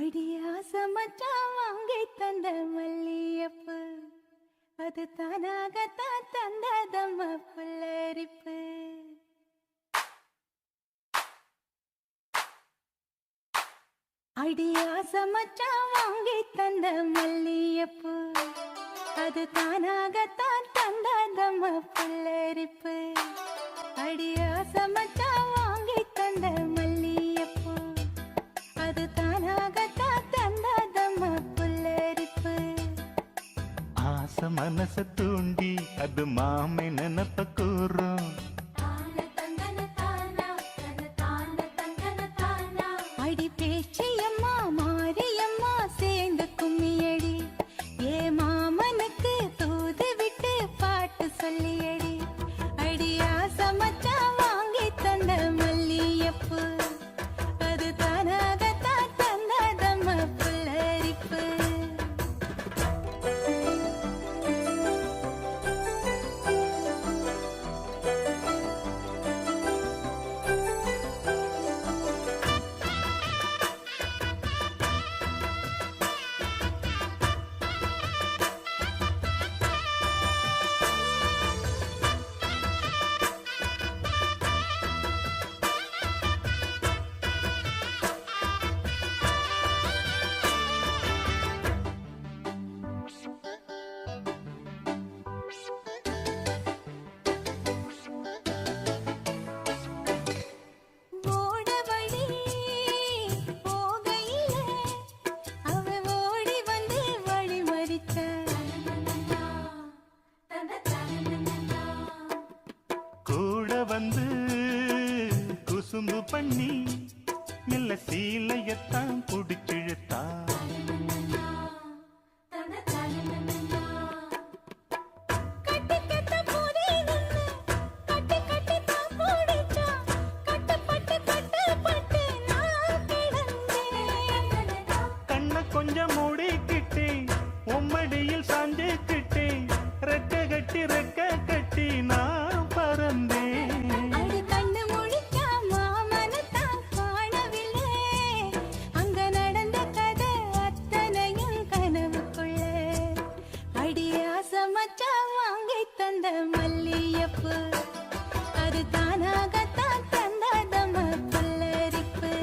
அடியாச மச்சான் வாங்கி தந்த மல்லியப்பு அது தானாகத்தான் தந்ததம்ம புல்லரிப்பு. அடியாச மச்சான் வாங்கி தந்த மல்லியப்பு அது தானாகத்தான் தந்ததம்ம புல்லரிப்பு. அடியாச மச்சான் வாங்கி தந்த மல்லியப்பு அது தானாகத்தான் தந்ததம்ம புல்லரிப்பு. ஆசை மனச தூண்டி அது மாமை நினப்ப கூறும். அடி பேச்சியம்மா மாரியம்மா சேர்ந்து கும்மியடி ஏ மாமனுக்கு தூது விட்டு பாட்டு சொல்லியடி. அடி ஆசை மச்சான் வாங்கி தந்த மல்லியப்பு அது தானாகத்தான் தந்ததம்ம புல்லரிப்பு. கூட வந்து குசும்பு பண்ணி மெல்ல சீலையத்தான் புடிச்சிழுத்தா. கண்ண கொஞ்சம் மூடிக்கிட்டே உம்மடியில் சாஞ்சுக்கிட்டே ரெக்க கட்டி ரெக்க கட்டி நான் பறந்தேன். அடி கண்ணு முழிச்சா மாமனத்தான் காணவில்லை அங்க நடந்த கதை அத்தனையும் கனவுக்குள்ளே. அடி ஆசை மச்சான் வாங்கி தந்த மல்லியப்பு அது தானாகத்தான் தந்ததம்ம புல்லரிப்பு.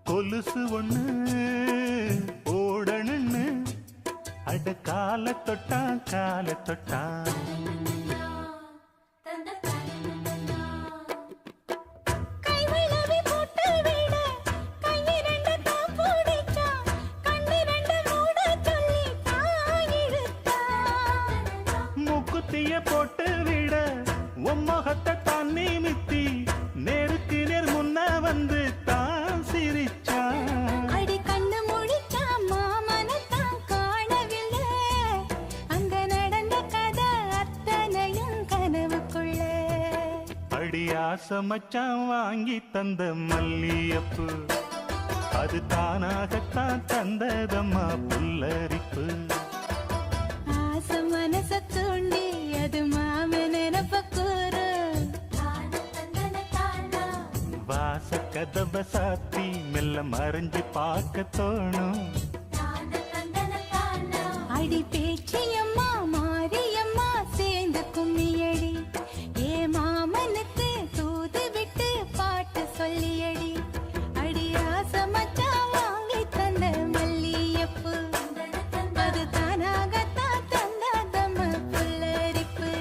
கொலுசு ஒண்ணு ஓடணுன்னு அட கால தொட்டா கால தொட்டா. மூக்குத்திய போட்டு விட உம்மகத்தை தான் நிமித்தி நேருக்கு நேர் முன்ன வந்து தான் சிரிச்சா. அடி கண்ணு முழிச்சா மாமனத்தான் காணவில்லை அங்க நடந்த கதை அத்தனையும் கனவுக்குள்ளே. அடி ஆசை மச்சான் வாங்கி தந்த மல்லியப்பு அது தானாகத்தான் தந்ததம்மா புல்லரிப்பு. ஆசை மனச தூண்டி அது மாம நினப்ப கூறு. வாச கதவ சாத்தி மெல்ல மறைஞ்சு பார்க்க தோணும். அடி பேச்சியம்மா மாரியம்மா சேர்ந்து கும்மியடி ஏ மாமனுக்கு தூது விட்டு பாட்டு சொல்லியடி. அடி ஆசை மச்சான் வாங்கி தந்த மல்லியப்பு அது தானாகத்தான் தந்ததம்ம புல்லரிப்பு.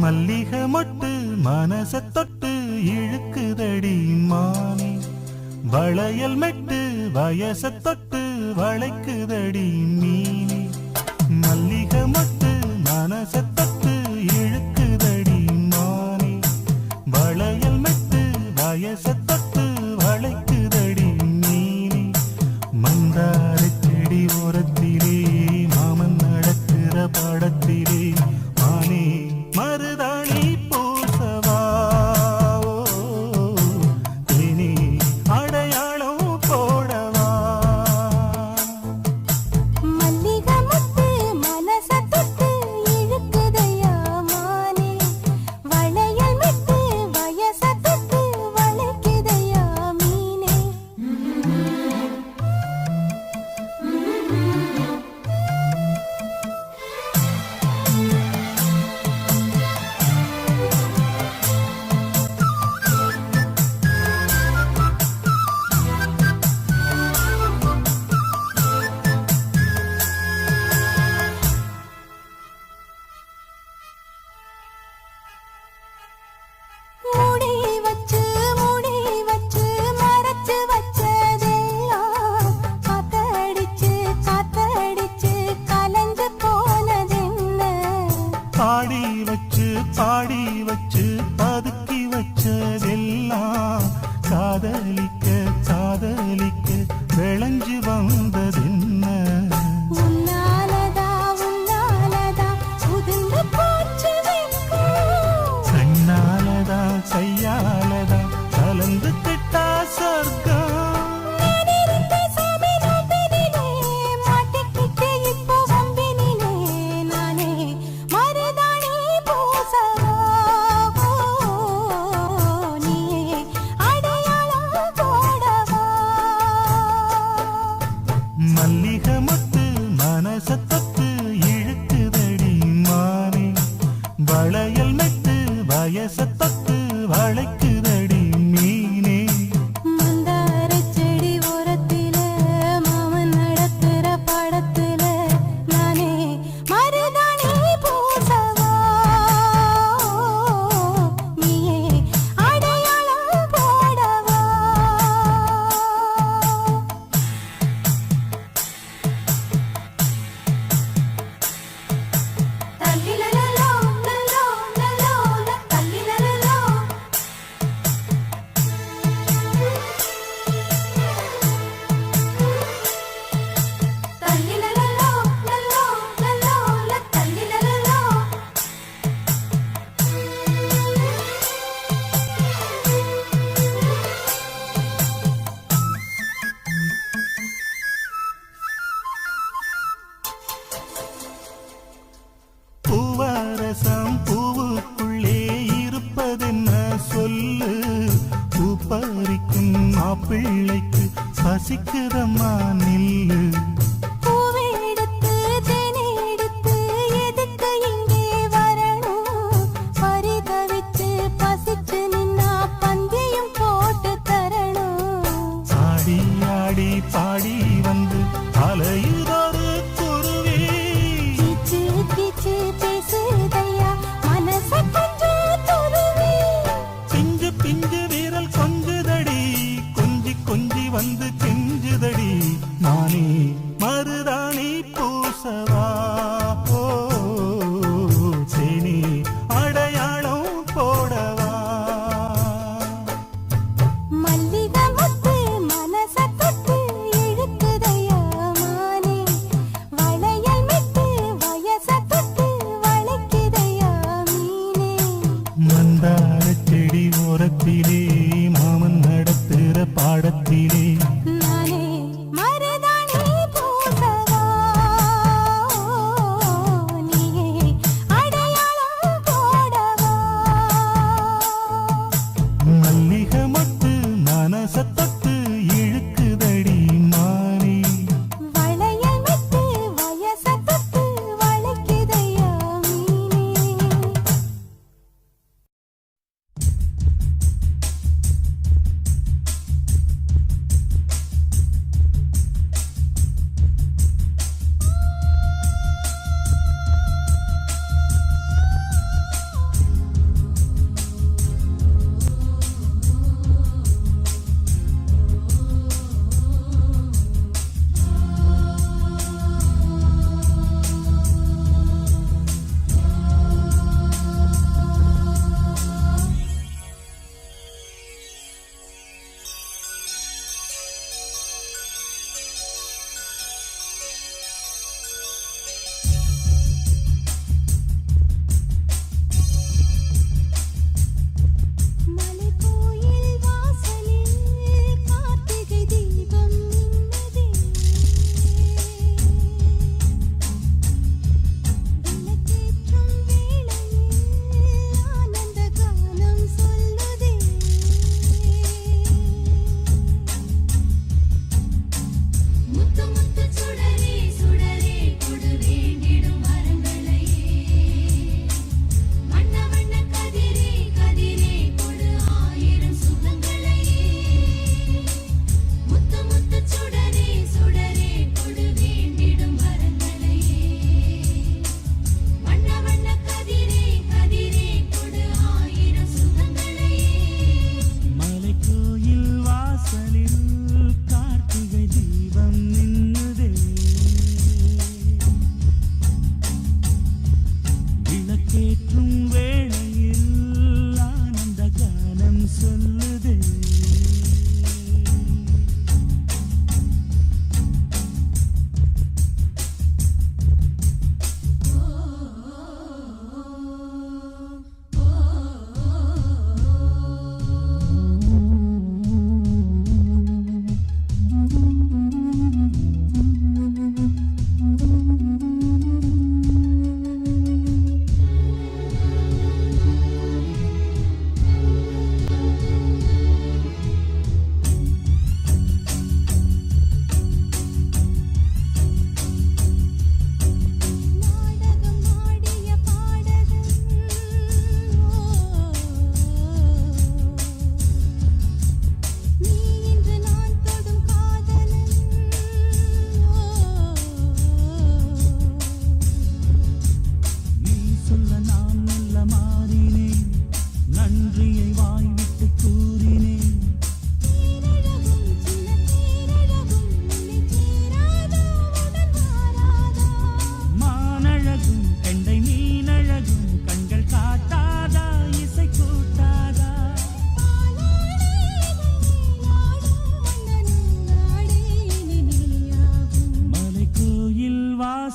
மல்லிகை மொட்டு மனச தொட்டு இழுக்குதடி மானே வளையல் மெட்டு வயச தொட்டு வளைக்குதடி மீனே மல்லிகை மொட்டு மனச தொட்டு இழுக்குதடி மானே வளையல் மெட்டு வயச தொட்டு வளைக்குதடி மீனே மந்தார செடி ஓரத்திலே மாமன் நடக்கிற படத்திலே மானே மருதாணி பூசவா தேனி அடையாளம் போடவா மல்லிகை மொட்டு மனச தொட்டு இழுக்குதையா மானே வளையல் மெட்டு வயச தொட்டு வளைக்குதையா மீனே மூடி வச்சு மறைச்சு வச்சதெல்லாம் காத்தடிச்சு கலந்து போனதென்ன பாடி வச்சு பதுக்கி வச்சதெல்லாம் காதலிக்க விளைஞ்சு வந்ததென்ன உன்னாலதா உதிர்ந்து போச்சு வெட்கம் கண்ணாலதா கையாலதா கலந்து கிட்டா சொர்க்கம் நானிருந்த சாமி நோம்பினிலே மாட்டிக்கிட்டு இப்போ வம்பினிலே நானே மருதாணி பூசவா நீயே அடையாளம் போடவா மல்லிகை மொட்டு மனச தொட்டு இழுக்குதடி மானே வளையல் மெட்டு வயச தொட்டு வளைக்குதடி மீனே மந்தார செடி ஓரத்தில மாமன் நடத்துற படத்துல நானே மருதாணி பூசவா நீயே அடையாளம் போடவா தல்லிலலலோ லலோ லலோ தல்லிலலலோ தல்லிலலலோ லலோ லலோ தல்லிலலலோ பூவரசம் பூவுக்குள்ளே இருப்பதென்ன சொல்லு பூ பறிக்கும் மாப்பிள்ளைக்கு பசிக்குதம்மா நில்லு பூவெடுத்து தேனெடுத்து எதுக்கு இங்கே வரணும் பரிதவிச்சு பசிச்சு நின்னா பந்தியும் போட்டு தரணும் ஆடி ஆடி பாடி வந்து அலையுதொரு குருவி கீச்சு கீச்சு பேசுதையா மனச கொஞ்சம் துருவி பிஞ்சு வீரல் கொஞ்சுதடி கொஞ்சி வந்து கெஞ்சுதடி நானே மருதாணி பூசவா தேனி அடையாளம் போடவா மல்லிகை மொட்டு மனச தொட்டு இழுக்குதையா மானே வளையல் மெட்டு வயச தொட்டு வளைக்குதையா மீனே மந்தார செடி ஓரத்திலே மாமன் நடத்துற பாடத்திலே நானே மருதாணி பூசவா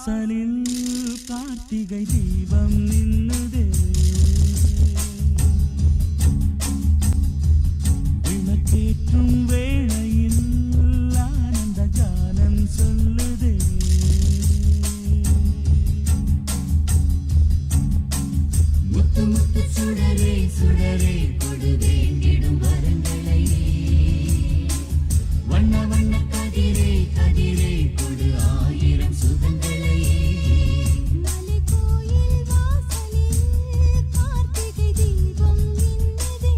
வாசலில் கார்த்திகை தீபம் நின்னுதே விளக்கேற்றும் வேளையில் ஆனந்த கானம் சொல்லுதே முத்து முத்து சுடரே சுடரே கொடு வேண்டிடும் வரங்களை வண்ண வண்ண கதிரே கதிரே கொடு ஆயிரம் சுகங்களை மலைக்கோயில் வாசலில் கார்த்திகை தீபம் மின்னுதே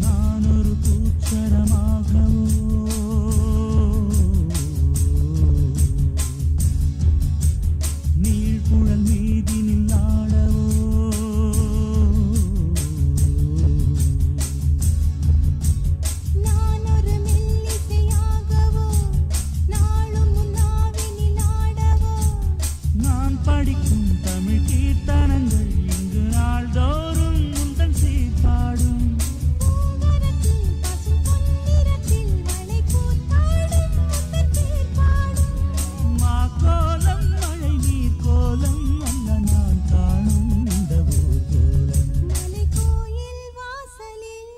நான் ஒரு பூச்சரமாகவோ நீழ்குழல் மீதினில் ஆடவோ நான் ஒரு மெல்லிசையாகவோ நாளும் உன்னாவினில் ஆடவோ நான் படிக்கும் தமிழ் கீர்த்தனங்கள் இங்கு நாள்தோறும் உந்தன் சீர்பாடும் பூமரத்தில் பசும் பொன்னிறத்தில் மலை கூத்தாடும் முத்தன் பேர் பாடும் மாக்கோலம் மழை நீர் கோலம் அல்ல நான் காணும் இந்த ஊர்கோலம் மலைக்கோயில் வாசலில்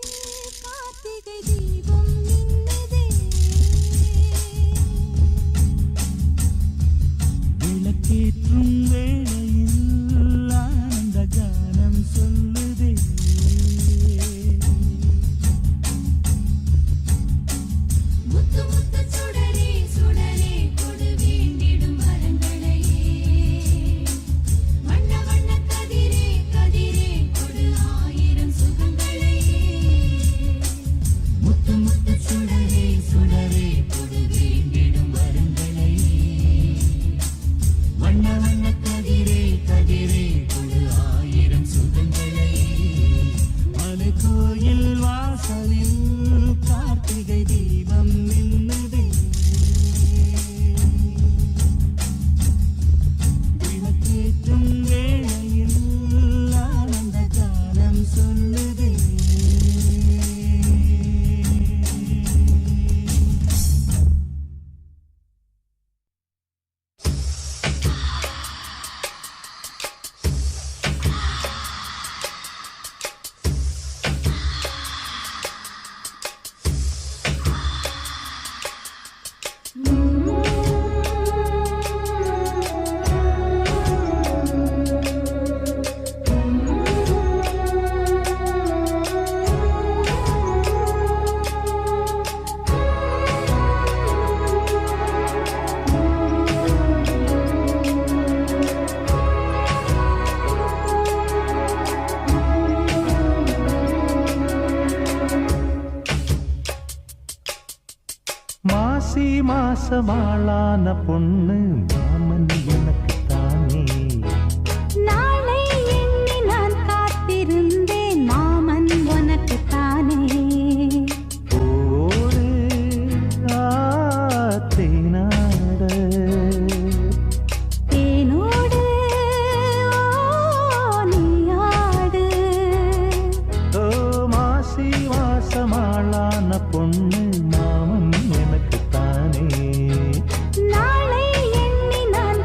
கார்த்திகை தீபம் மின்னுதே விளக்கேற்றும் வேளையில் ஆனந்த கானம் சொல்லுதே முத்து முத்து சுடரே சுடரே கொடு வேண்டிடும் வரங்களை வண்ண வண்ண கதிரே கதிரே கொடு ஆயிரம் சுகங்களை முத்து முத்து சுடரே சுடரே கொடு வேண்டிடும் வரங்களை வண்ண வண்ண கதிரே கதிரே கொடு ஆயிரம் சுகங்களை மலைக்கோயில் வாசலில் கார்த்திகை தீபம் நின்னுதே விளக்கேற்றும் வேளையில் ஆனந்த கானம் சொல்லுதே மாசி மாசமாளான பொண்ணு மாமன் எனக்கு தானே நாளை எண்ணி நான் காத்திருந்தேன் மாமன் உனக்கு தானே ஓடு ஆத்தேனாட தேனோடு நீயாடு ஓ மாசி மாசமாளான பொண்ணு மாமன் எனக்கு தானே நாளை எண்ணி நான்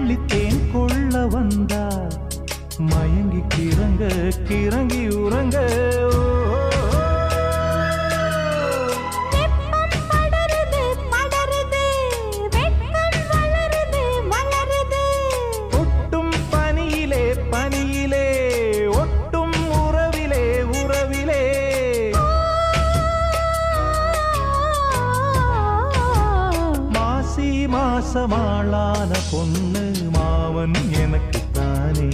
அள்ளித்தேன் கொள்ள வந்தா மயங்கி கிறங்க கிறங்கி உறங்க வெப்பம் படருது படருது வெட்கம் வளருது வளருது ஒட்டும் பனியிலே பனியிலே ஒட்டும் உறவிலே உறவிலே மாசி மாசமாளான பொண்ணு மாவன் எனக்குத்தானே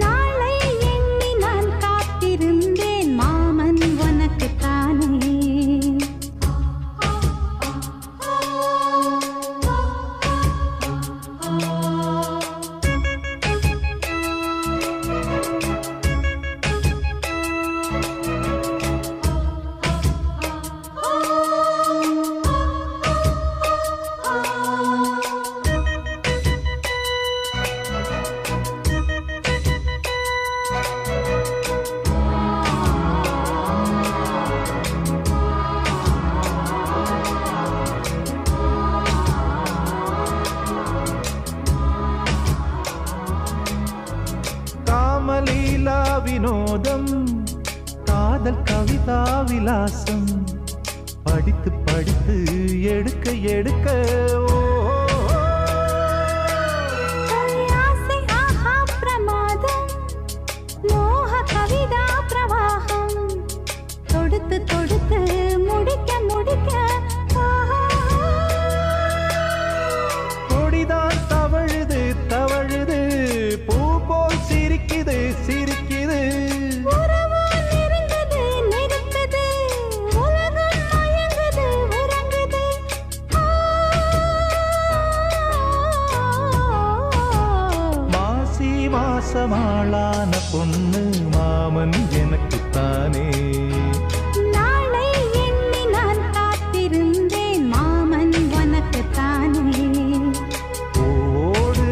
நாளை எண்ணி நான் காத்திருந்தேன் மாமன் உனக்குத்தானே காமலீலா வினோதம் காதல் கவிதா விலாசம் படித்து படித்து எடுக்க எடுக்க ஓ ஆசை ஆஹா பிரமாதம் மோக கவிதா பிரவாகம் தொடுத்து தொடுத்து முடிக்க முடிக்க கொடிதான் தவழுது தவழுது பூ போல் சிரிக்குது சிரிக்குது உறவோ நெருங்குது நெருக்குது உலகம் மயங்குது உறங்குது மாசி மாசமாளான பொண்ணு மாமன் எனக்குத்தானே நாளை எண்ணி நான் காத்திருந்தேன் மாமன் உனக்குத்தானே ஓடு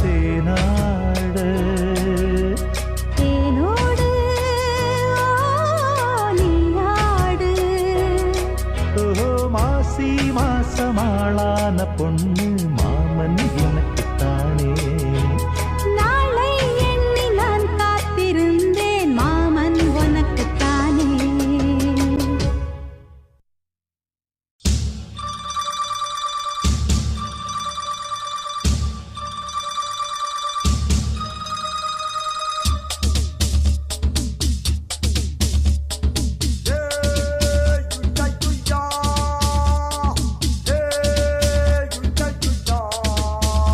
தேனாட தேனோடு நீயாடு ஓ மாசி மாசமாளான பொண்ணு மாமன் எனக்குத்தானே நாளை எண்ணி நான் காத்திருந்தேன் மாமன் உனக்குத்தானே Hey, you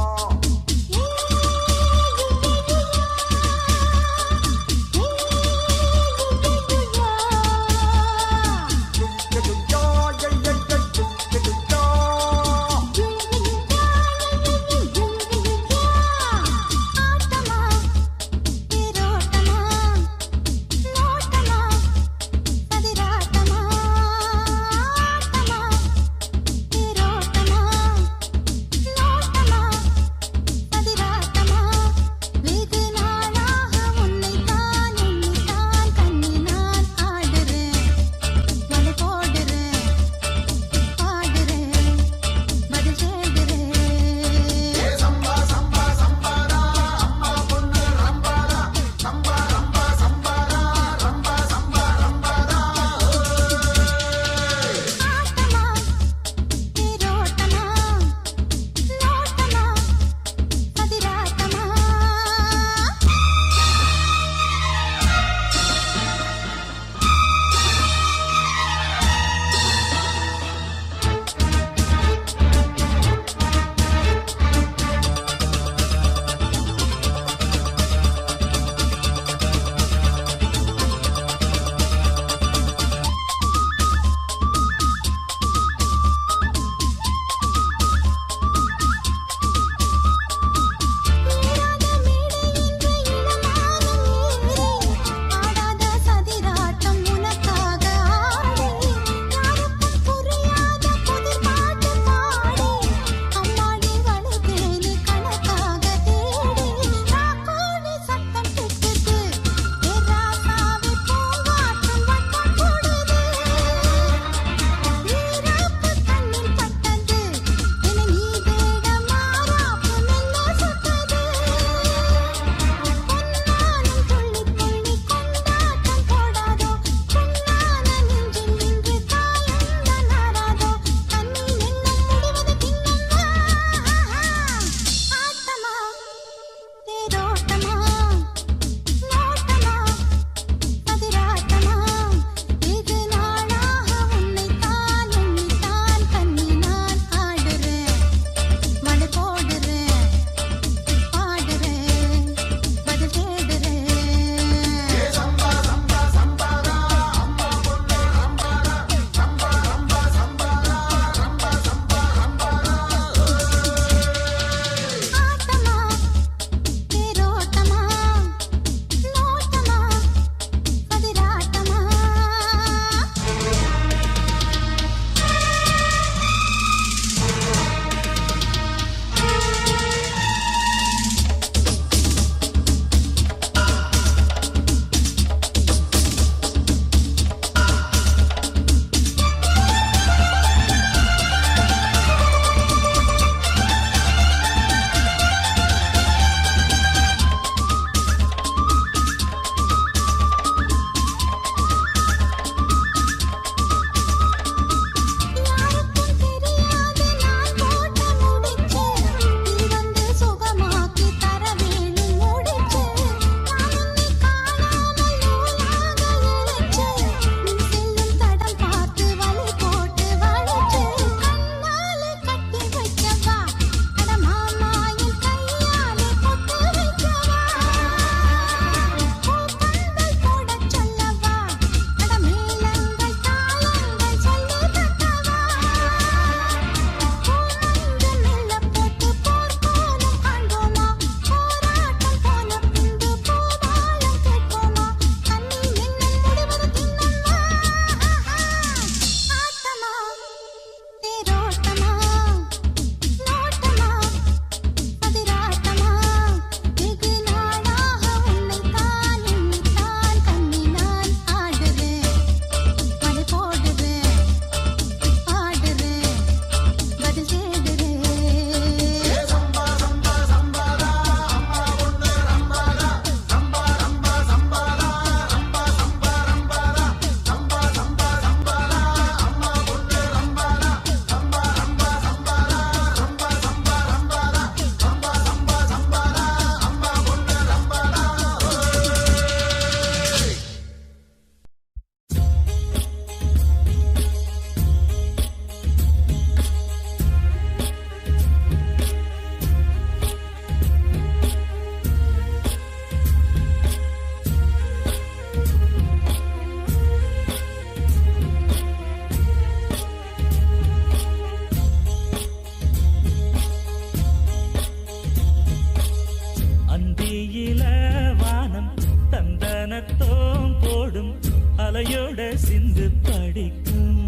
அலையோட சிந்து படிக்கும்.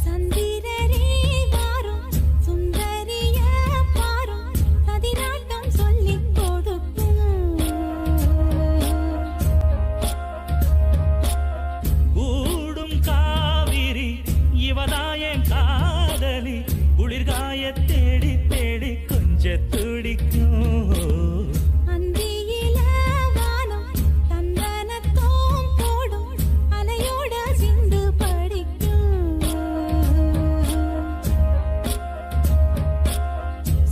சந்திரரே வாரும் சுந்தரிய பாரும் சதிராட்டம் சொல்லிக் கொடுக்கும். கூடும் காவிரி இவதாயன் காதலி குளிர்காய தேடி தேடி கொஞ்ச துடிக்கும். அந்தியில வானம் தந்தனத்தோம் போடும் அலையோட சிந்து படிக்கும்.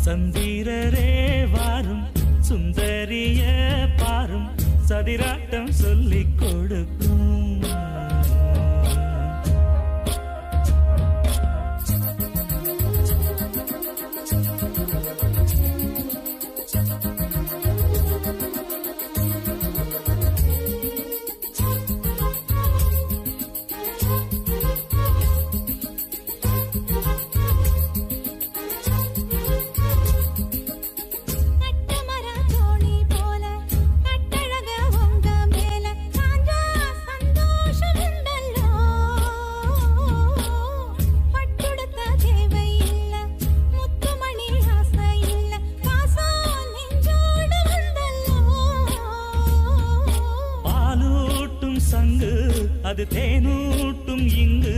சந்திரரே வாரும் சுந்தரிய பாரும் சதிராட்டம் சொல்லிக் கொடுக்கும். கட்டமர தோணி போல கட்டழக உங்க மேல சாஞ்சா சந்தோஷம் உண்டல்லோ. பட்டுடுத்த தேவை இல்ல முத்துமணி ஆசை இல்ல பாசம் நெஞ்சோடு வந்தல்லோ. பாலூட்டும் சங்கு அது தேனூட்டும் இங்கு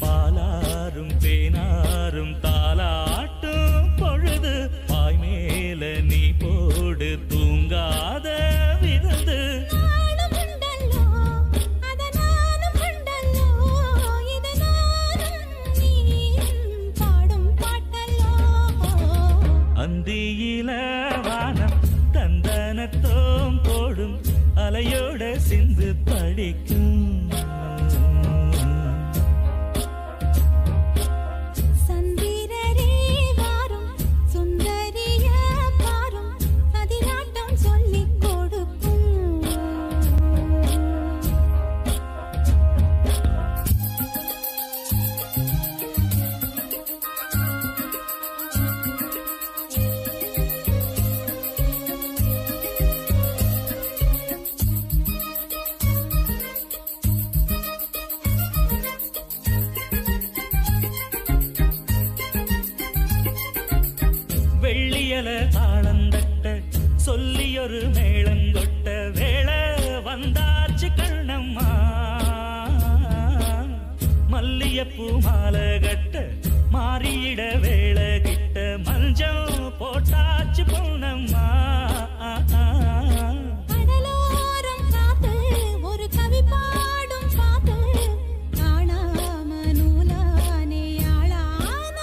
பாலாரும் தேனாரும் தாலாட்டும் பொழுது பாய் மேல நீ போடு தூங்காத விருந்து. நானும் உண்டல்லோ அத நானும் உண்டல்லோ இத நானும் நீயும் பாடும் பாட்டல்லோ. அந்தியில வானம் தந்தனத்தோம் போடும் அலையோட சிந்து படிக்கும். சந்திரரே வாரும் சுந்தரிய பாரும் சதிராட்டம் சொல்லிக் கொடுக்கும். வெள்ளியல தாளந்தட்ட சொல்லியொரு மேளங்கொட்ட வேளை வந்தாச்சு கண்ணம்மா. மல்லியப்பூ மாலை கட்ட மாறியிட வேளை கிட்ட மஞ்சள் போட்டாச்சு பொன்னம்மா. கடலோரம் காத்து ஒரு கவி பாடும் பாத்து காணாம நூலானே ஆளான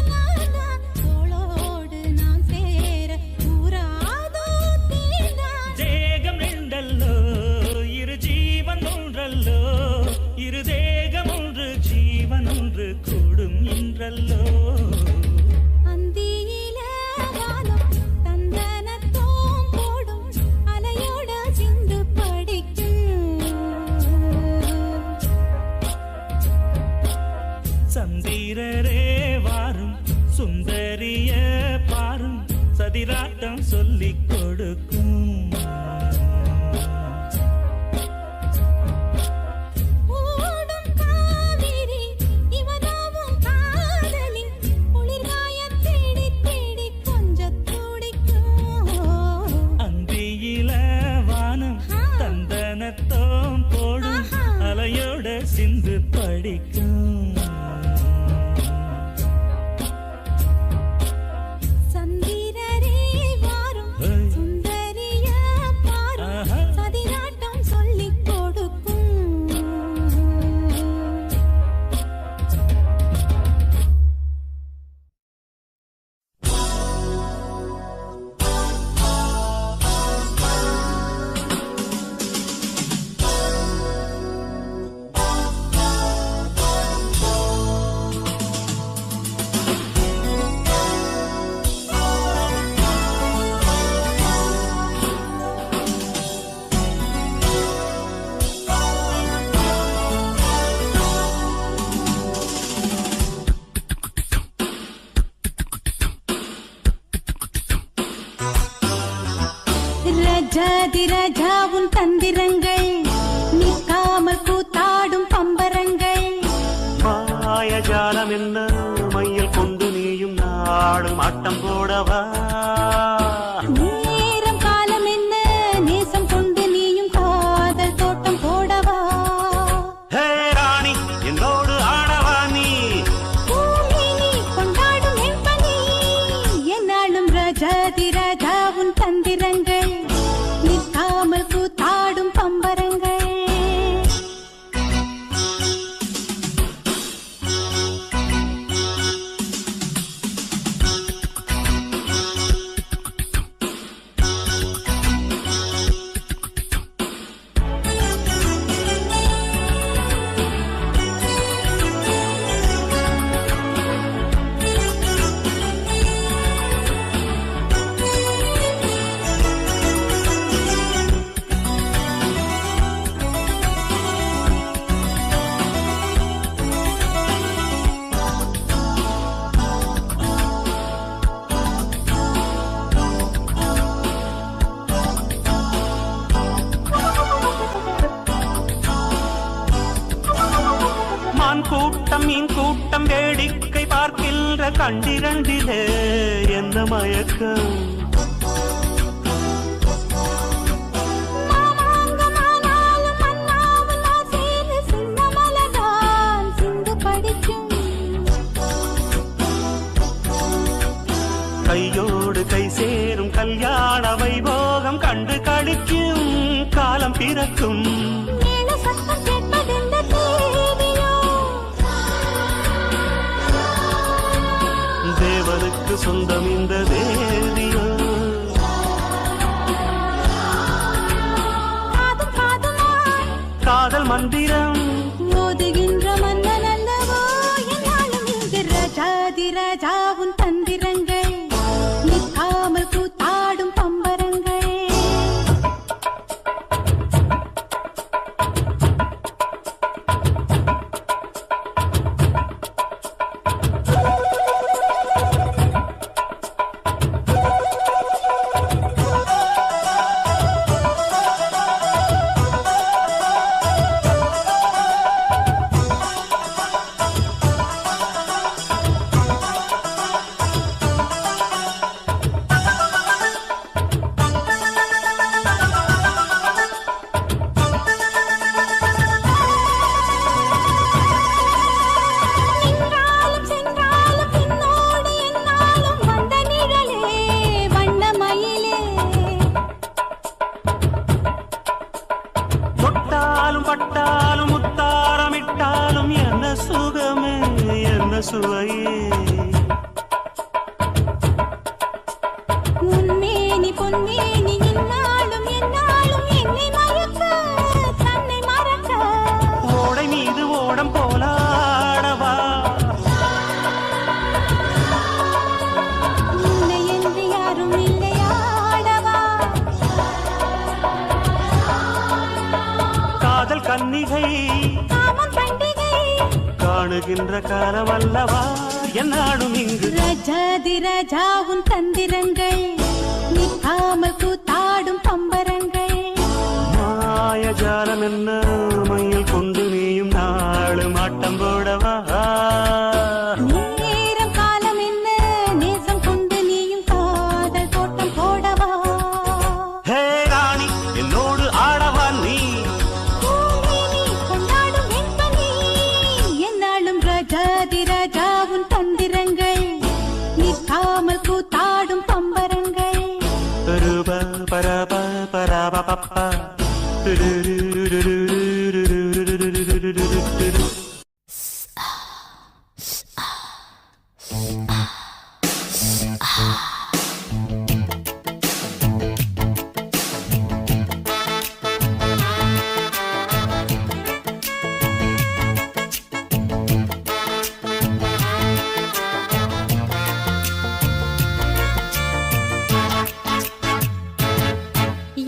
நான்தான் தோளோடு நான் சேர கூறாதோ தீர்ந்தான். தேகம் நின்றல்லோ இரு ஜீவன் ஒன்றல்லோ இரு தேகம் ஒன்று ஜீவன் ஒன்று கூடும் இன்றல்லோ. அந்தியில வானம் தந்தனத்தோம் போடும் அலையோட சிந்து படிக்கும். சந்திரரே வாரும் சுந்தரிய பாரும் சதிராட்டம் சொல்லிக் கொடுக்கும். ஓடும் காவிரி இவனாவும் காதலி குளிர்காய தேடி தேடி கொஞ்சம் துடிக்கும். அந்தியில வானம் தந்தனத்தோம் போடும் அலையோட சிந்து படிக்கும். சந்திரரே வாரும் ஏய். சுந்தரிய ராஜா உன் தந்திரங்கள் நிற்காமல் கூத்தாடும் பம்பரங்கள் மாயஜாலம் என்ன மையல் கொண்டு நீயும் நாடும் ஆட்டம் போடவா நேரம் காலம் என்ன நேசம் கொண்டு நீயும் காதல் தோட்டம் போடவா ஹே ராணி என்னோடு ஆடவா நீ பூமினி கொண்டாடும் என் பணி என்னாலும் ராஜாதி ராஜா உன் தந்திரங்கள் நிற்காமல் கூத்தாடும் பம்பரங்கள் மான் கூட்டம் மீன் கூட்டம் வேடிக்கை பார்க்கின்ற கண்டிரண்டிலே என்ன மயக்கம் மாமாங்கமானாலும் மன்னாவும் நான் சேர்ந்து சின்ன மலர்தான் சிந்து படிக்கும் கையோடு கை சேரும் கல்யாண வைபோகம் கண்டு கழிக்கும் காலம் பிறக்கும் மேல சத்தம் கேட்பதெந்த தேவியோ தேவனுக்கு சொந்தம் இந்த தேவியோ காதும் காதுமாய் காதல் மந்திரம் மோதுகின்ற மன்னன் அல்லவோ என்னாலும் இங்கு ராஜாதி ராஜா உன் தந்திரங்கள் நிற்காமல் கூத்தாடும் பம்பரங்கள் நின்றாலும் சென்றாலும் பின்னோடு என்னாலும் வந்த நிழலே வண்ணமயிலே தொட்டாலும் பட்டாலும் முத்தாரமிட்டாலும் என்ன சுகமே என்ன சுவையே உன்மேனி பொன்மேனி இந்நாளும் என்னாலும் என்னை மயக்க தன்னை மறக்க ஓடை மீது ஓடம் போலாடவா உன்னை என்று யாரும் இல்லையாடவா காதல் கன்னிகை காமம் பண்டிகை காணுகின்ற காலம் அல்லவா என்னாடும் இங்கு ராஜாதி ராஜா உன் தந்திரங்கள் நிற்காமல் கூத்தாடும் பம்பரங்கள் மாயஜாலம் என்ன மையில் கொண்டு நீயும் நாளும் ஆட்டம் போடவா நேரம் காலம் என்ன நேசம் கொண்டு நீயும் காதல் தோட்டம் போடவா ஹே ராணி என்னோடு ஆடவா நீ பூமினி கொண்டாடும் என் பணி என்னாலும் ராஜாதி ராஜா உன் தந்திரங்கள் நிற்காமல் கூத்தாடும் பம்பரங்கள் பருப பரப பரப பப்பா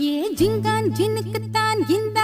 ஏ ஜிங்கான் ஜினுக்குத்தான் இந்த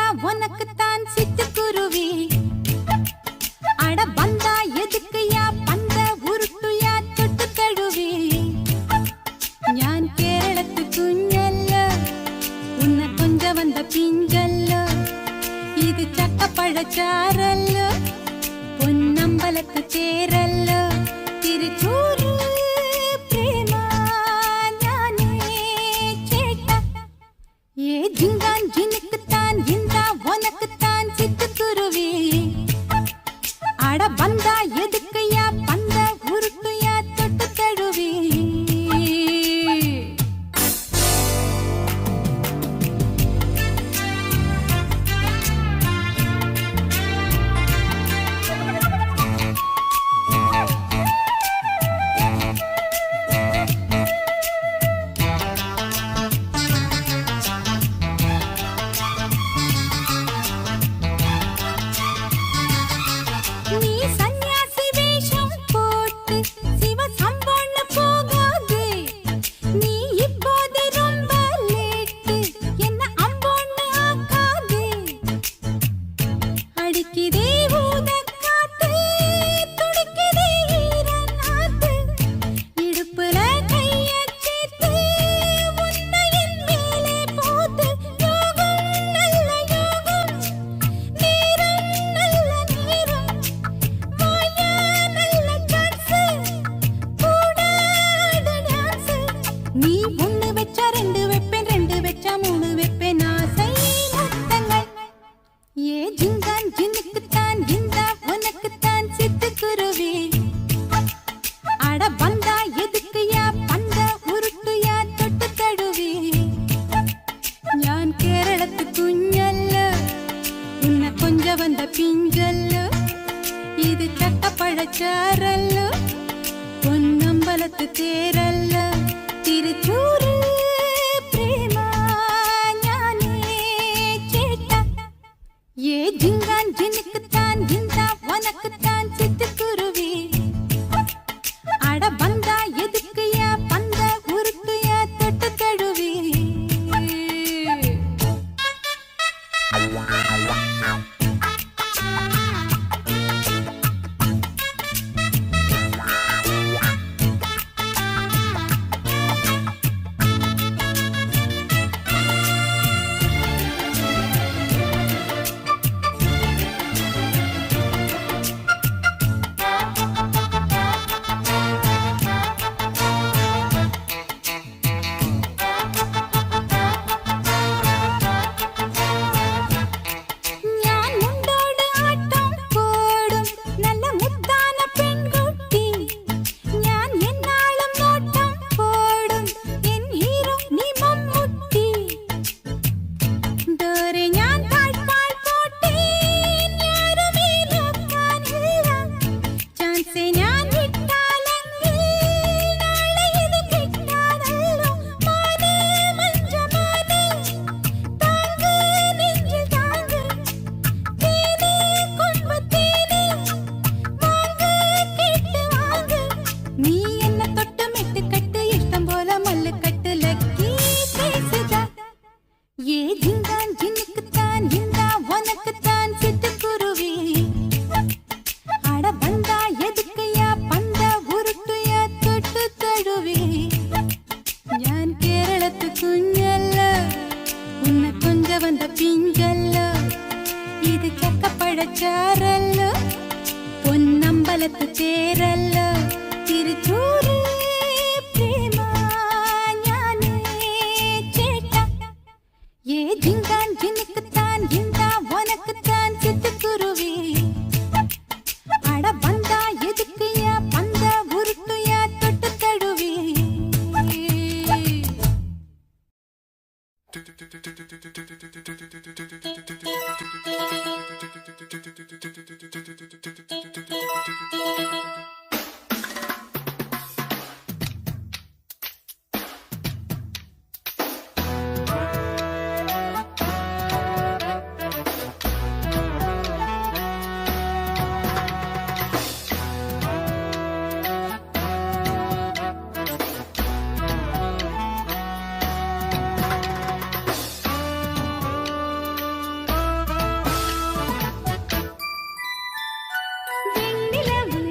பார்த்து சிவ சம்பொண்ணு போகாது. நீ இப்போது ரொம்ப லேட்டு, என்ன அம்பொண்ணு ஆக்காது. அடிக்குதே ஊதக்காத்து, துடிக்குதே ஈரநாத்து. இடுப்புல கைய சேர்த்து உன்னை என் மேலே போட்டு. யோகம் நல்ல யோகம், நேரம் நல்ல நேரம். வாயா நல்ல சான்ஸு, கூட ஆடு டான்ஸு. நீ ஒண்ணு வச்சா ரெண்டு வைப்பேன், ரெண்டு வச்சா மூணு வைப்பேன். ஆசை முத்தங்கள் ஏ ஜிங்கான் ஜினுக்குத்தான், இந்தா உனக்குத்தான் சிட்டுக்குருவி. அட பந்தா எதுக்குயா பந்த உருட்டுயா தொட்டு தழுவி. ഞാൻ കേരളത്ത് കുഞ്ഞല്ല, ഉന്നെ കൊഞ്ച വന്ന പിഞ്ചല്ല. ഇത് ചക്കപ്പഴച്ചാറല്ല, പൊന്നമ്പലത്ത് തേരല്ല. തിരുച്ചൂര് പ്രേമ ഞാനേ ചേട്ട. ഏ ജിങ്കാൻ ജിനുക്കുത്താൻ, ഇந்தா ഉനക്കുത്താൻ சிட்டுக்குருவி. அட பந்தா எதுக்குயா பந்த உருட்டுயா தொட்டு தழுவி. ഞാൻ മുണ്ടോട് ആട്ടം പോടും നല്ല മുത്താന പെൺകുട്ടി. ഞാൻ എന്നാളും നോട്ടം പോടും എൻ ഹീറോ നീ മമ്മൂട്ടി. ദൂരെ ഞാൻ താഴ്പാൽ പോട്ടേൻ, யாருமே നോക്കാനില്ല. ചാൻസ് ഞാൻ വിട്ടാലെങ്കിൽ നാളെ ഇത് കിട്ടാതല്ലോ. മാനേ മഞ്ചമാനേ, താങ്ക് നെഞ്ചിൽ താങ്ക്. தேனே கொம்பத்தேனே, வாங்கு கேட்டு வாங்கு. நீ என்ன தொட்டு மெட்டு கட்டு, இஷ்டம் போல மல்லு கட்டு. லக்கி பேசுதா ஏ ஜிங்கான் ஜினுக்குத்தான், இந்தா உனக்குத்தான் சிட்டுக்குருவி. அட பந்தா எதுக்குயா பந்த உருட்டுயா தொட்டு தழுவி. ഞാൻ കേരളത്ത് കുഞ്ഞല്ല, ഉന്നെ കൊഞ്ച വന്ന പിഞ്ചല്ല. ഇത് ചക്കപ്പഴച്ചാറല്ല, പൊന്നമ്പലത്ത് തേരല്ല. തിരുച്ചൂര് പ്രേമ ഞാനേ ചേട്ട. ഏ ജിങ്കാൻ ജിനുക്കുത്താൻ, ഇந்தா ഉനക്കുത്താൻ சிட்டுக்குருவி. அட பந்தா எதுக்குயா பந்த உருட்டுயா தொட்டு தழுவி. வெண்ணிலவு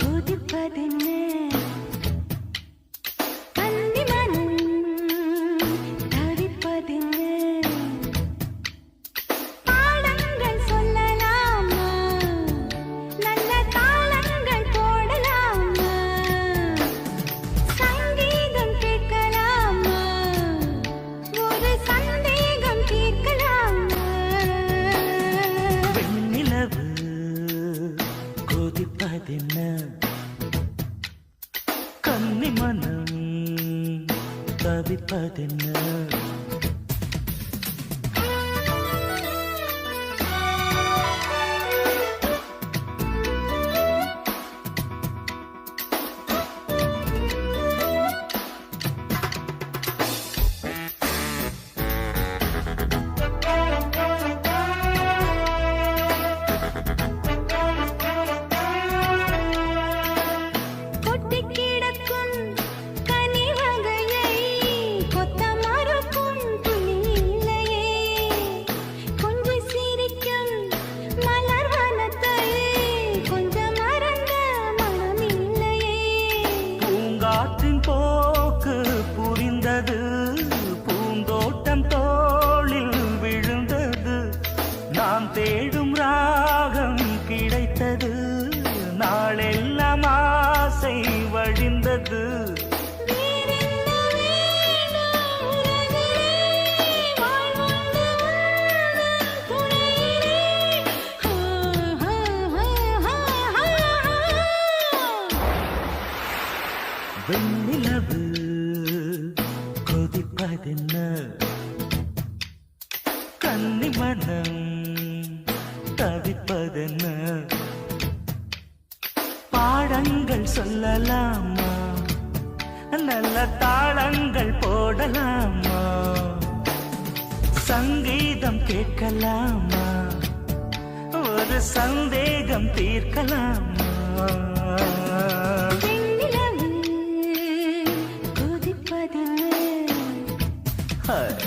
கொதிப்பதென்ன, கன்னிமனம் தவிப்பதென்ன. பாடங்கள் சொல்லலாமா, நல்ல தாளங்கள் போடலாமா. சங்கீதம் கேட்கலாமா, ஒரு சந்தேகம் தீர்க்கலாமா. வெண்ணிலவு கொதிப்பதென்ன, கன்னி மனம் தவிப்பதென்ன. வெண்ணிலவு கொதிப்பதென்ன கன்னிமனம் தவிப்பதென்ன பாடங்கள் சொல்லலாமா நல்ல தாளங்கள் போடலாமா சங்கீதம் கேட்கலாமா ஒரு சந்தேகம் தீர்க்கலாமா வெண்ணிலவு கொதிப்பதென்ன ஹாய்.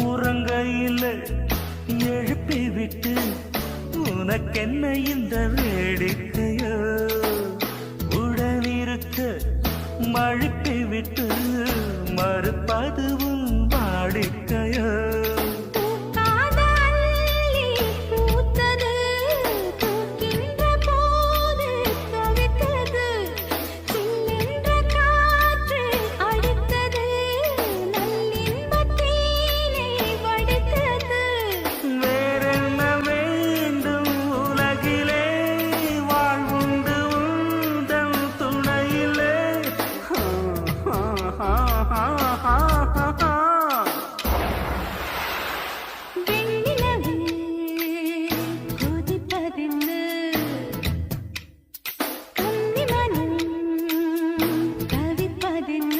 உறங்கையில் எழுப்பி விட்டு உனக்கென்ன இந்த வேடிக்கையோ உடனிருக்க மழுப்பி விட்டு மறுப்பதுவும் வாடிக்கையோ பூக்காத அல்லி பூத்தது பூக்கின்ற போது தவித்தது சில்லென்ற காற்று அடித்தது நல்லின்பத் தேனை வடித்தது வேறென்ன வேண்டும் உலகிலே வாழ்வுண்டு உந்தன் துணையிலே வெண்ணிலவு கொதிப்பதென்ன கன்னிமனம் தவிப்பதென்ன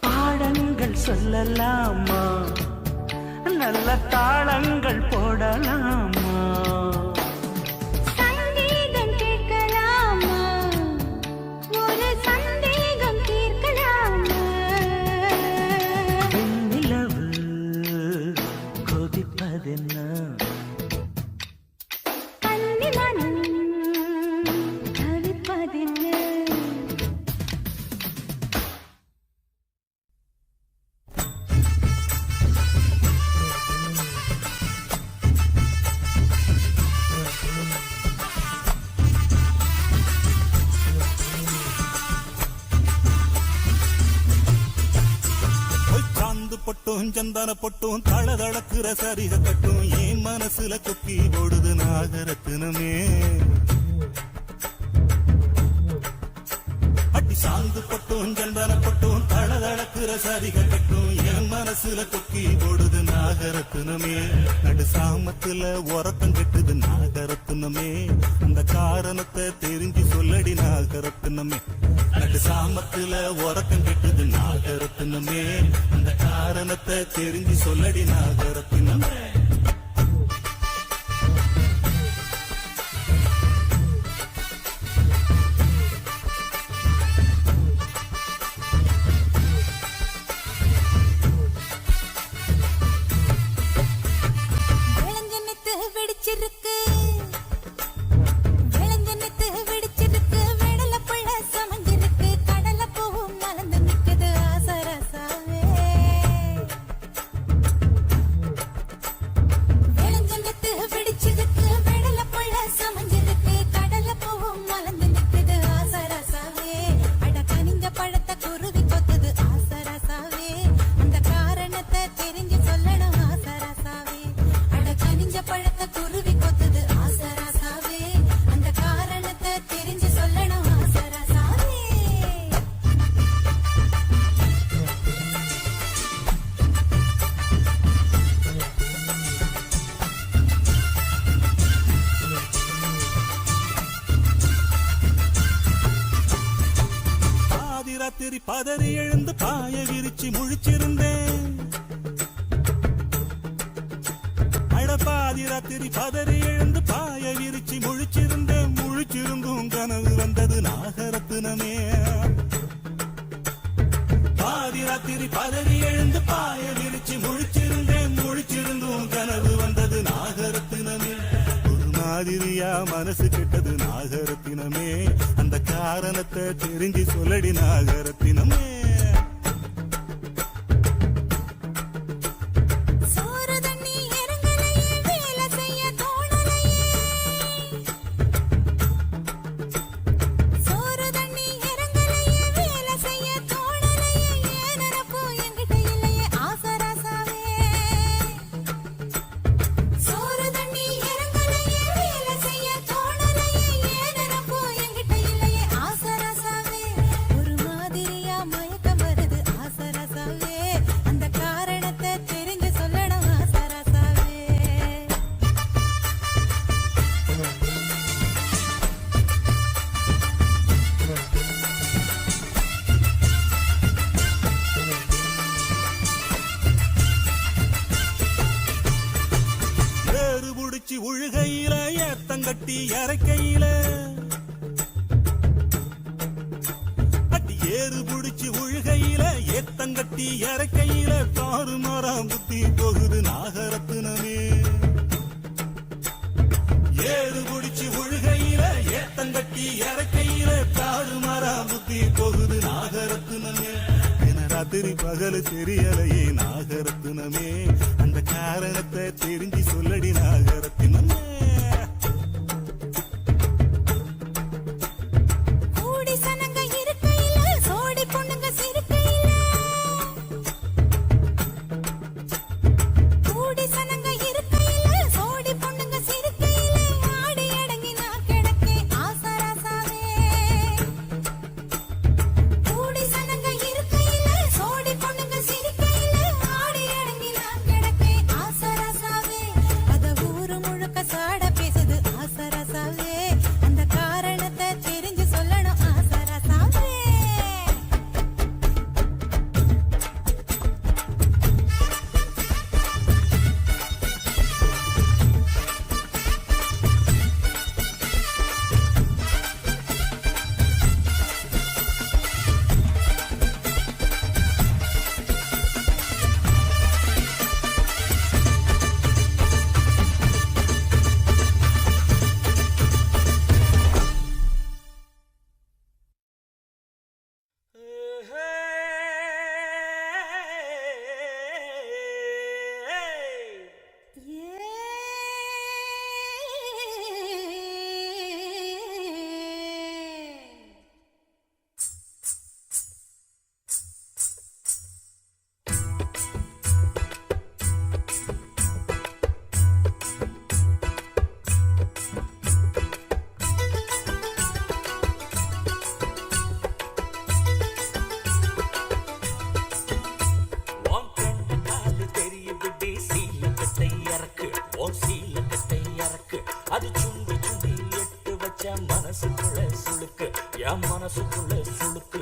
பாடங்கள் சொல்லலாமா நல்ல தாளங்கள் போடலாமா சங்கீதம் கேட்கலாமா ஒரு சந்தேகம் தீர்க்கலாமா வெண்ணிலவு கொதிப்பதென்ன கன்னிமனம் தவிப்பதென்ன சாந்து பொட்டும் சந்தன பொட்டும் தளதளக்குற சரிக கட்டும் என் மனசுல கொக்கி போடுது நாகரத்தினமே அடி சாந்து பொட்டும் சந்தன பொட்டும் தளதளக்குற சரிக கட்டும் என் மனசுல கொக்கி போடுது நாகரத்தினமே நடு சாமத்துல உறக்கம் கெட்டுது நாகரத்தினமே அந்த காரணத்தை தெரிஞ்சு சொல்லடி நாகரத்தினமே நடு சாமத்துல உறக்கம் கெட்டுது நாகரத்தினமே அந்த காரணத்தை தெரிஞ்சு சொல்லடி நாகரத்தினமே விளஞ்சனத்து வெடிச்சிருக்கு விளஞ்சனத்து வெடிச்சிருக்கு வெடல புள்ள சமஞ்சிருக்கு கடல பூவும் நலந்து நிக்குது ஆசரசாவே விளஞ்சனத்து வெடிச்சிருக்கு வெடல புள்ள சமஞ்சிருக்கு கடல பூவும் நலந்து நிக்குது ஆசரசாவே அட கனிஞ்ச பழத்தை குருவி கொத்துது ஆசரசாவே அந்த காரணத்தை தெரிஞ்சு சொல்லணும் ஆசரசாவே அட கனிஞ்ச பழத்தை குருவி கொத்துது ஆசரசாவே அந்த காரணத்தை தெரிஞ்சு சொல்லணும் ஆசரசாவே பாதி ராத்திரி பதறி எழுந்து பாய விரிச்சு முழிச்சிருந்தேன் அட பாதி ராத்திரி பதறி எழுந்து பாய விரிச்சு முழிச்சிருந்தும் கனவு வந்தது நாகரத்தினமே பாதி ராத்திரி பதறி எழுந்து பாய விரிச்சு முழிச்சிருந்தும் கனவு வந்தது நாகரத்தினமே ஒரு மாதிரியா மனசு கெட்டது நாகரத்தினமே அந்த காரணத்தை தெரிஞ்சு சொல்லடி நாகரத்தினமே உழுகையில ஏத்தங்கட்டி இறக்கையில அட்டி ஏறு புடிச்சு உழுகையில ஏத்தங்கட்டி இறக்கையில தாறு மரம் புத்தி போகுது நாகரத்தினமே ஏறு புடிச்சு உழுகையில ஏத்தங்கட்டி இறக்கையில தாறு மரம் புத்தி போகுது நாகரத்தினமே ராத்திரி பகல் தெரியலையே நாகரத்தினமே அந்த காரணத்தை தெரிஞ்சு சொல்லடி நாகரத்தினமே மனசுக்குள்ள சுளுக்கு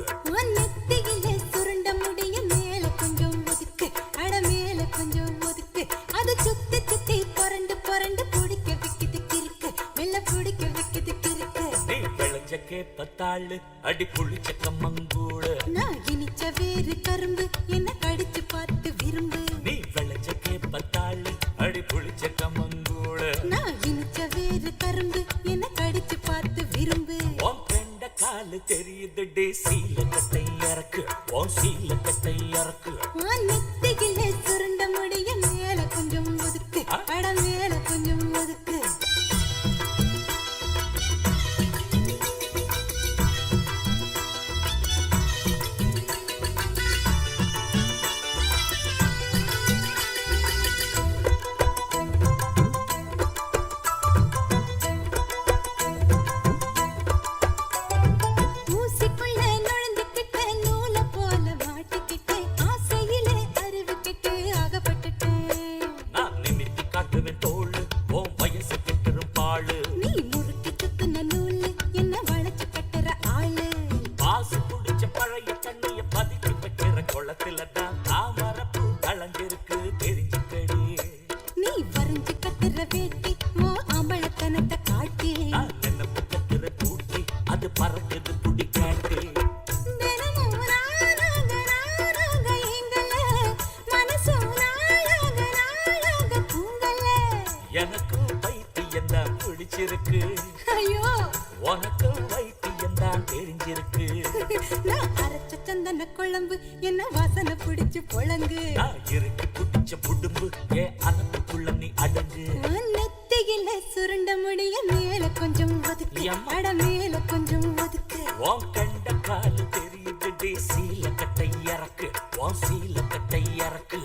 சுருண்ட முடிய மேல கொஞ்சம் ஒதுக்கு அட மேல கொஞ்சம் ஒதுக்கு அது சுத்தி சுத்தி புரண்டு புரண்டு பிடிக்க வைக்குது கிறுக்கு மெல்ல பிடிக்க வைக்குது கிறுக்கு நீ விளைஞ்ச கேப்பத்தாளு அடி புளிச்ச கம்மங்கூழு நான் இனிச்ச வேறு கரும்பு என்ன கடிச்சு பார்த்து விரும்பு நீ விளைஞ்ச கேப்பத்தாளு அடி புளிச்ச கம்மங்கூழு நான் இனிச்ச வேறு கரும்பு என்ன கடிச்சு பார்த்து விரும்பு காலு தெரியுது டே சீலக்கட்டை இறக்கு உன் சீலக்கட்டை இறக்கு நெத்தியிலே சுருண்ட முடிய மேல கொஞ்சம் ஒதுக்கு அட மேல கொஞ்சம் ஒதுக்கு நான் அரைச்ச சந்தன குழம்பு என்ன வாசனை பிடிச்சு பொழங்கு நான் இருக்கு புடிச்ச புடும்பு ஏன் அனப்புக்குள்ள நீ அடங்கு உன் நெத்தியில சுருண்ட முடிய மேல கொஞ்சம் ஒதுக்கு எம்மா. அட மேல கொஞ்சம் ஒதுக்கு உன் கண்ட காலு தெரியுது சீல கட்டை இறக்கு உன் சீல கட்டை இறக்கு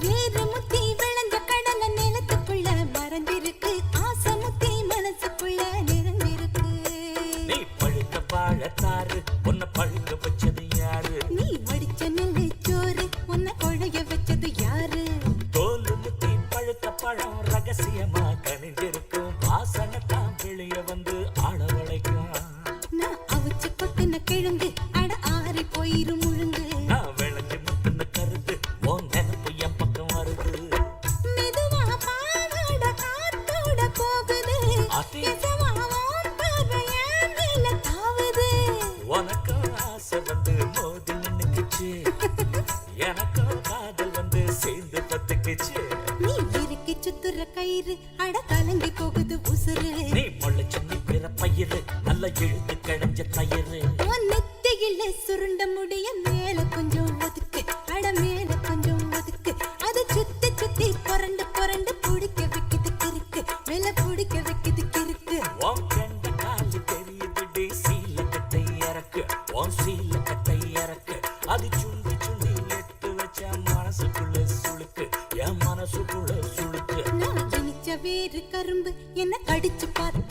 வேறு முத்தி விளைஞ்ச கடலை நிலத்துக்குள்ள மறைஞ்சிருக்கு ஆசை முத்தி மனசுக்குள்ள நிறைஞ்சிருக்கு நீ பழுக்க வாழத்தாரு உன்னை பழுக்க வச்சது யாரு நீ வடிச்ச நெல்லு சோறு உன்னை கொழைய வச்சது யாரு தோலு முத்தி பழுத்த பழம் ரகசியமா கனிஞ்சிருக்கும் வாசனை தான் வெளிய வந்து ஆட வளைக்கும் நான் அவிச்சு கொட்டின கிழங்கு அட ஆறி போயிரு முழுங்கு நான் விளைஞ்சு முட்டுன கருத்து உன் நினைப்பு என் பக்கம் வருது மெதுவா பாவாட காத்தோட போகுது அடி. எசமா உன் பார்வை என் மேல தாவுது உனக்கும் ஆசை வந்து மோதி நின்னுக்குச்சு எனக்கும் காதல் வந்து சேர்ந்து பத்துக்குச்சு நீ இறுக்கி சுத்துற கயிறு அட கலங்கி போகுது உசுறு நீ முளைச்சு நிக்கிற பயிறு நல்ல இழுத்து கடைஞ்ச தயிறு உன் நெத்தியில சுருண்ட முடிய மேல கொஞ்சம் ஒதுக்கு அட மேல கொஞ்சம் ஒதுக்கு அது சுத்தி சுத்தி புரண்டு புரண்டு பிடிக்க வைக்குது கிறுக்கு மேல பிடிக்க வைக்குது கிறுக்கு உன் கண்ட காலு தெரியுது சீல கட்டை இறக்கு உன் சீல கட்டை இறக்கு அது சுண்டி சுண்டி எட்டு வச்ச மனசுக்குள்ள சுளுக்கு என் மனசுக்குள்ள சுளுக்கு நான் இனிச்ச வேறு கரும்பு என்ன கடிச்சு பார்த்த